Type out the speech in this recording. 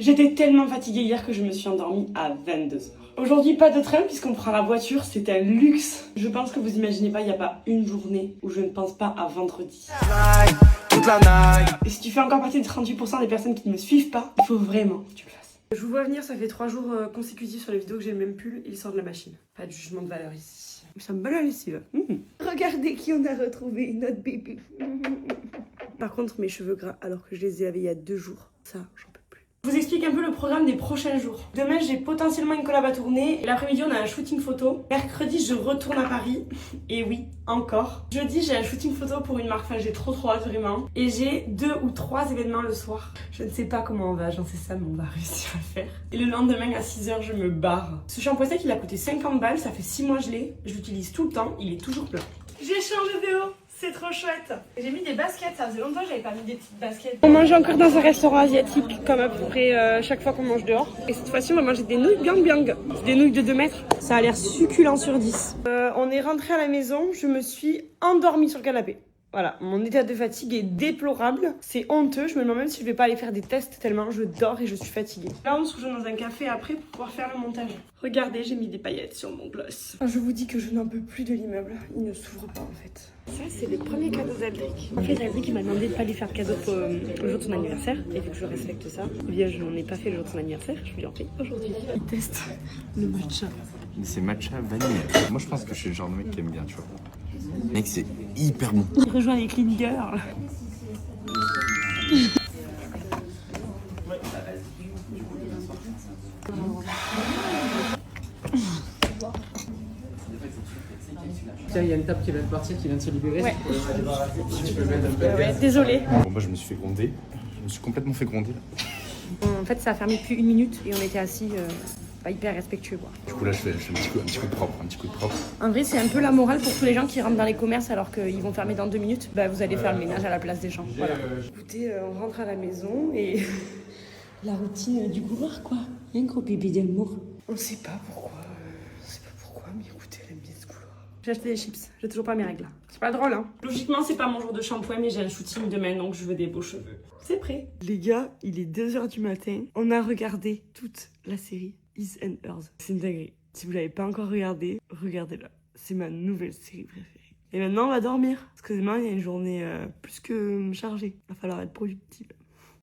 J'étais tellement fatiguée hier que je me suis endormie à 22h. Aujourd'hui, pas de train puisqu'on prend la voiture, c'est un luxe. Je pense que vous imaginez pas, il n'y a pas une journée où je ne pense pas à vendredi. Et si tu fais encore partie des 38% des personnes qui ne me suivent pas, il faut vraiment que tu le fasses. Je vous vois venir, ça fait 3 jours consécutifs sur les vidéos que j'ai le même pull, il sort de la machine. Pas de jugement de valeur ici. Ça me bat la lessive. Regardez qui on a retrouvé, notre bébé. Par contre, mes cheveux gras, alors que je les ai lavés il y a 2 jours, ça, j'en peux plus. Je vous explique un peu le programme des prochains jours. Demain, j'ai potentiellement une collab à tourner. L'après-midi, on a un shooting photo. Mercredi, je retourne à Paris. Et oui, encore. Jeudi, j'ai un shooting photo pour une marque. Enfin, j'ai trop hâte, vraiment. Et j'ai 2 ou 3 événements le soir. Je ne sais pas comment on va agencer ça, mais on va réussir à le faire. Et le lendemain, à 6h, je me barre. Ce shampoing sec, il a coûté 50 balles. Ça fait 6 mois que je l'ai. Je l'utilise tout le temps. Il est toujours plein. J'ai changé de haut. C'est trop chouette. J'ai mis des baskets, ça faisait longtemps que j'avais pas mis des petites baskets. On mange encore dans un restaurant asiatique, comme à peu près chaque fois qu'on mange dehors. Et cette fois-ci, on va manger des nouilles biang biang. C'est des nouilles de 2 mètres. Ça a l'air succulent sur 10. On est rentré à la maison, je me suis endormie sur le canapé. Voilà, mon état de fatigue est déplorable. C'est honteux, je me demande même si je vais pas aller faire des tests tellement je dors et je suis fatiguée. Là, on se rejoint dans un café après pour pouvoir faire le montage. Regardez, j'ai mis des paillettes sur mon gloss. Je vous dis que je n'en peux plus de l'immeuble. Il ne s'ouvre pas en fait. Ça, c'est le premier cadeau d'Aldric. En fait, Aldric il m'a demandé de pas lui faire de cadeau pour le jour de son anniversaire. Et vu que je respecte ça, eh bien, je n'en ai pas fait le jour de son anniversaire. Je lui en fais aujourd'hui. Il teste le matcha. C'est matcha vanille. Moi, je pense que je suis le genre de mec qui aime bien, tu vois. Mec, c'est hyper bon. Il rejoint les clean girls. Tiens, il y a une table qui vient de partir, qui vient de se libérer. Ouais. Si tu peux mettre un peu. Ouais, désolée. Bon, moi, je me suis fait gronder. Je me suis complètement fait gronder. Là. En fait, ça a fermé depuis 1 minute et on était assis, pas hyper respectueux, quoi. Du coup, là, je fais un petit coup de propre. En vrai, c'est un peu la morale pour tous les gens qui rentrent dans les commerces alors qu'ils vont fermer dans 2 minutes. Bah, vous allez faire le ménage à la place des gens. Voilà. Écoutez, on rentre à la maison et la routine du couloir, quoi. Un gros bébé d'amour. On sait pas pourquoi. Mais écoutez, elle aime bien ce couloir. J'ai acheté des chips. J'ai toujours pas mes règles. C'est pas drôle, hein. Logiquement, c'est pas mon jour de shampoing, mais j'ai un shooting demain, donc je veux des beaux cheveux. C'est prêt. Les gars, il est 2h du matin. On a regardé toute la série Is and Hers. C'est une dinguerie. Si vous l'avez pas encore regardé, regardez-la. C'est ma nouvelle série préférée. Et maintenant, on va dormir. Parce que demain, il y a une journée plus que chargée. Il va falloir être productive.